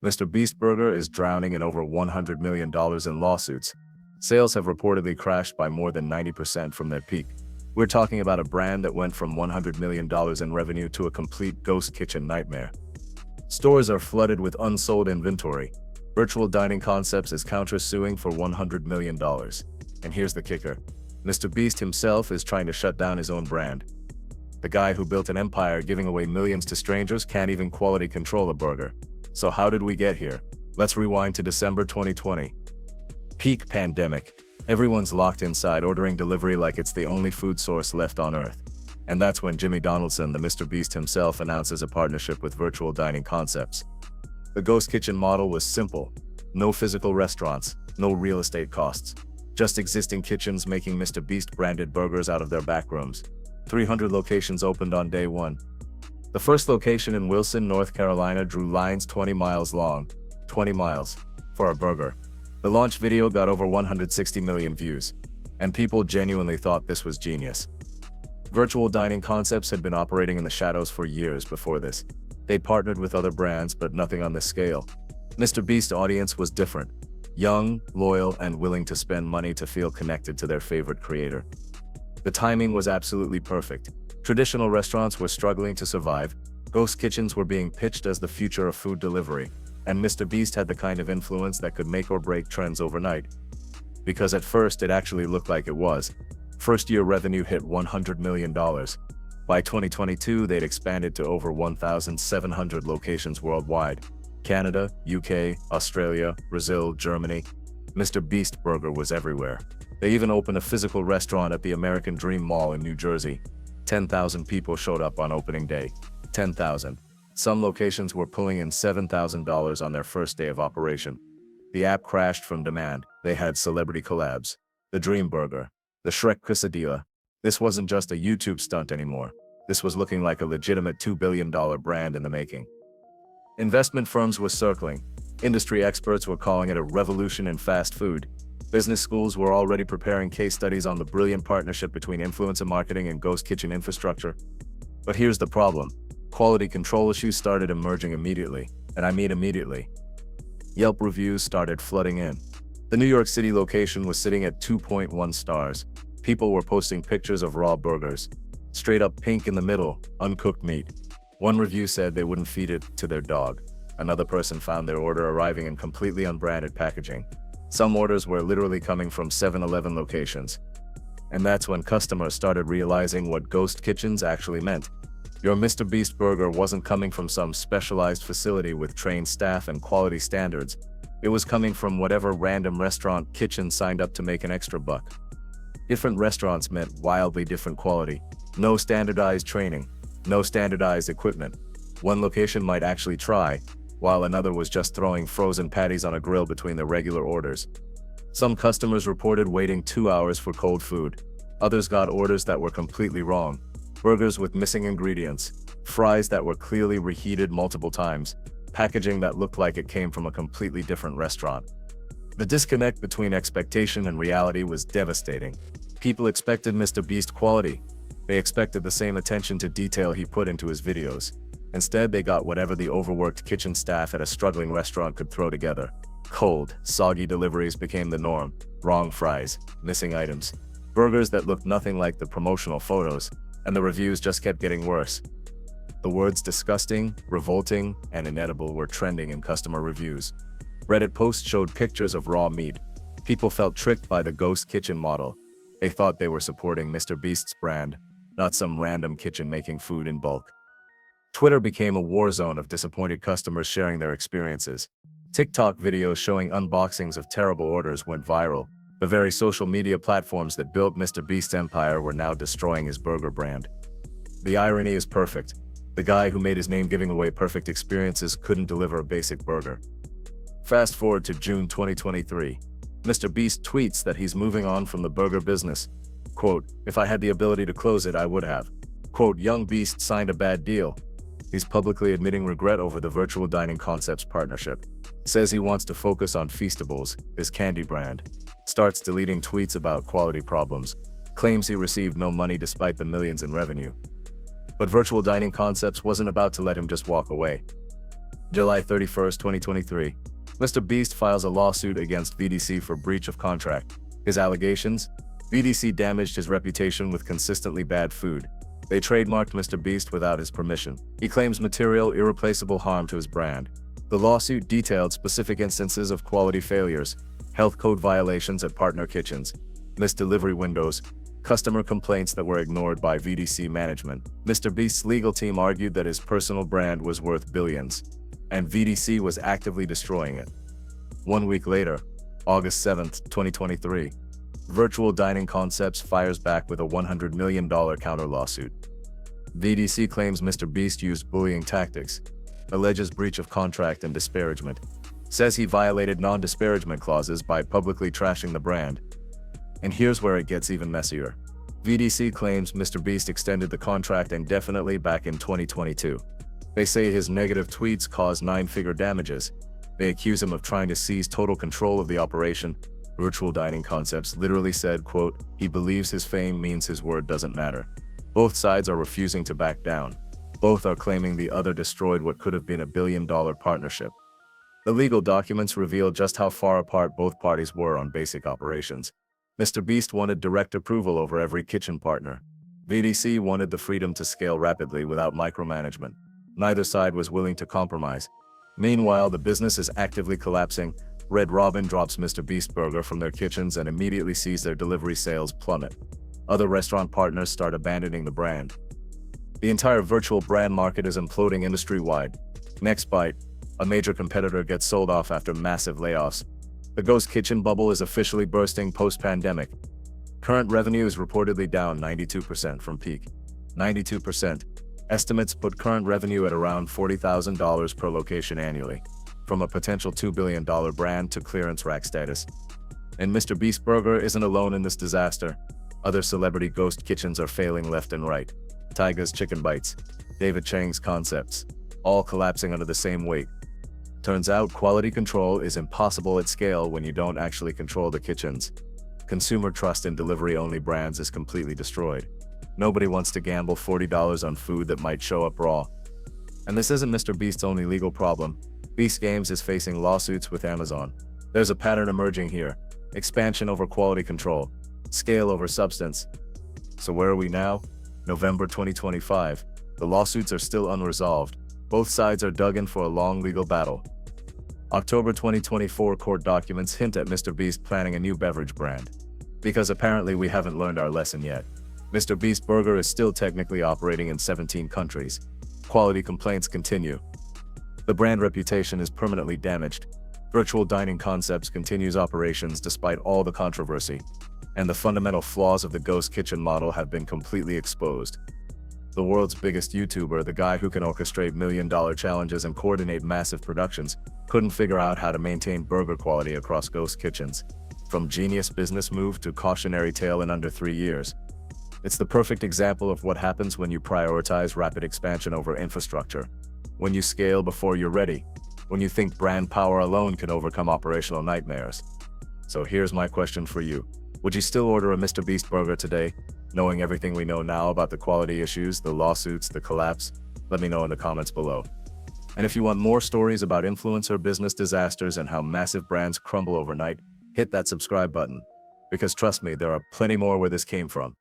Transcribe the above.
MrBeastburger is drowning in over $100 million in lawsuits. Sales have reportedly crashed by more than 90% from their peak. We're talking about a brand that went from $100 million in revenue to a complete ghost kitchen nightmare. Stores are flooded with unsold inventory. Virtual Dining Concepts is counter-suing for $100 million. And here's the kicker. MrBeast himself is trying to shut down his own brand. The guy who built an empire giving away millions to strangers can't even quality control a burger. So how did we get here? Let's rewind to December 2020. Peak pandemic. Everyone's locked inside ordering delivery like it's the only food source left on Earth. And that's when Jimmy Donaldson, the MrBeast himself, announces a partnership with Virtual Dining Concepts. The ghost kitchen model was simple. No physical restaurants, no real estate costs. Just existing kitchens making MrBeast branded burgers out of their back rooms. 300 locations opened on day one. The first location in Wilson, North Carolina drew lines 20 miles long. 20 miles. For a burger. The launch video got over 160 million views. And people genuinely thought this was genius. Virtual Dining Concepts had been operating in the shadows for years before this. They'd partnered with other brands, but nothing on this scale. MrBeast's audience was different. Young, loyal, and willing to spend money to feel connected to their favorite creator. The timing was absolutely perfect. Traditional restaurants were struggling to survive. Ghost kitchens were being pitched as the future of food delivery. And MrBeast had the kind of influence that could make or break trends overnight. Because at first it actually looked like it was. First-year revenue hit $100 million. By 2022, they'd expanded to over 1,700 locations worldwide. Canada, UK, Australia, Brazil, Germany. MrBeastburger was everywhere. They even opened a physical restaurant at the American Dream Mall in New Jersey. 10,000 people showed up on opening day. 10,000. Some locations were pulling in $7,000 on their first day of operation. The app crashed from demand. They had celebrity collabs. The Dream Burger. The Shrek Quesadilla. This wasn't just a YouTube stunt anymore. This was looking like a legitimate $2 billion brand in the making. Investment firms were circling. Industry experts were calling it a revolution in fast food. Business schools were already preparing case studies on the brilliant partnership between influencer marketing and ghost kitchen infrastructure. But here's the problem. Quality control issues started emerging immediately, and I mean immediately. Yelp reviews started flooding in. The New York City location was sitting at 2.1 stars. People were posting pictures of raw burgers. Straight up pink in the middle, uncooked meat. One review said they wouldn't feed it to their dog. Another person found their order arriving in completely unbranded packaging. Some orders were literally coming from 7-Eleven locations. And that's when customers started realizing what ghost kitchens actually meant. Your MrBeast burger wasn't coming from some specialized facility with trained staff and quality standards. It was coming from whatever random restaurant kitchen signed up to make an extra buck. Different restaurants meant wildly different quality. No standardized training. No standardized equipment. One location might actually try, while another was just throwing frozen patties on a grill between their regular orders. Some customers reported waiting 2 hours for cold food. Others got orders that were completely wrong. Burgers with missing ingredients, fries that were clearly reheated multiple times, packaging that looked like it came from a completely different restaurant. The disconnect between expectation and reality was devastating. People expected MrBeast quality. They expected the same attention to detail he put into his videos. Instead, they got whatever the overworked kitchen staff at a struggling restaurant could throw together. Cold, soggy deliveries became the norm. Wrong fries, missing items, burgers that looked nothing like the promotional photos, and the reviews just kept getting worse. The words disgusting, revolting, and inedible were trending in customer reviews. Reddit posts showed pictures of raw meat. People felt tricked by the ghost kitchen model. They thought they were supporting MrBeast's brand, not some random kitchen making food in bulk. Twitter became a war zone of disappointed customers sharing their experiences. TikTok videos showing unboxings of terrible orders went viral. The very social media platforms that built MrBeast's empire were now destroying his burger brand. The irony is perfect. The guy who made his name giving away perfect experiences couldn't deliver a basic burger. Fast forward to June 2023. MrBeast tweets that he's moving on from the burger business. Quote, "If I had the ability to close it, I would have." Quote, "Young Beast signed a bad deal." He's publicly admitting regret over the Virtual Dining Concepts partnership. Says he wants to focus on Feastables, his candy brand. Starts deleting tweets about quality problems. Claims he received no money despite the millions in revenue. But Virtual Dining Concepts wasn't about to let him just walk away. July 31st, 2023. MrBeast files a lawsuit against VDC for breach of contract. His allegations? VDC damaged his reputation with consistently bad food. They trademarked MrBeast without his permission. He claims material, irreplaceable harm to his brand. The lawsuit detailed specific instances of quality failures, health code violations at partner kitchens, missed delivery windows, customer complaints that were ignored by VDC management. MrBeast's legal team argued that his personal brand was worth billions, and VDC was actively destroying it. 1 week later, August 7th, 2023, Virtual Dining Concepts fires back with a $100 million counter lawsuit. VDC claims MrBeast used bullying tactics, alleges breach of contract and disparagement, says he violated non-disparagement clauses by publicly trashing the brand. And here's where it gets even messier. VDC claims MrBeast extended the contract indefinitely back in 2022. They say his negative tweets caused 9-figure damages. They accuse him of trying to seize total control of the operation. Virtual Dining Concepts literally said, quote, he believes his fame means his word doesn't matter. Both sides are refusing to back down. Both are claiming the other destroyed what could have been a billion-dollar partnership. The legal documents reveal just how far apart both parties were on basic operations. MrBeast wanted direct approval over every kitchen partner. VDC wanted the freedom to scale rapidly without micromanagement. Neither side was willing to compromise. Meanwhile, the business is actively collapsing. Red Robin drops MrBeast Burger from their kitchens and immediately sees their delivery sales plummet. Other restaurant partners start abandoning the brand. The entire virtual brand market is imploding industry-wide. Next Bite, a major competitor, gets sold off after massive layoffs. The ghost kitchen bubble is officially bursting post-pandemic. Current revenue is reportedly down 92% from peak. 92%. Estimates put current revenue at around $40,000 per location annually, from a potential $2 billion brand to clearance rack status. And MrBeast Burger isn't alone in this disaster. Other celebrity ghost kitchens are failing left and right. Tyga's Chicken Bites, David Chang's Concepts, all collapsing under the same weight. Turns out quality control is impossible at scale when you don't actually control the kitchens. Consumer trust in delivery-only brands is completely destroyed. Nobody wants to gamble $40 on food that might show up raw. And this isn't MrBeast's only legal problem. Beast Games is facing lawsuits with Amazon. There's a pattern emerging here. Expansion over quality control. Scale over substance. So where are we now? November 2025. The lawsuits are still unresolved. Both sides are dug in for a long legal battle. October 2024 court documents hint at MrBeast planning a new beverage brand. Because apparently we haven't learned our lesson yet. MrBeast Burger is still technically operating in 17 countries. Quality complaints continue. The brand reputation is permanently damaged. Virtual Dining Concepts continues operations despite all the controversy. And the fundamental flaws of the ghost kitchen model have been completely exposed. The world's biggest YouTuber, the guy who can orchestrate million-dollar challenges and coordinate massive productions, couldn't figure out how to maintain burger quality across ghost kitchens. From genius business move to cautionary tale in under 3 years. It's the perfect example of what happens when you prioritize rapid expansion over infrastructure. When you scale before you're ready. When you think brand power alone can overcome operational nightmares. So here's my question for you. Would you still order a MrBeast Burger today, knowing everything we know now about the quality issues, the lawsuits, the collapse? Let me know in the comments below. And if you want more stories about influencer business disasters and how massive brands crumble overnight, hit that subscribe button. Because trust me, there are plenty more where this came from.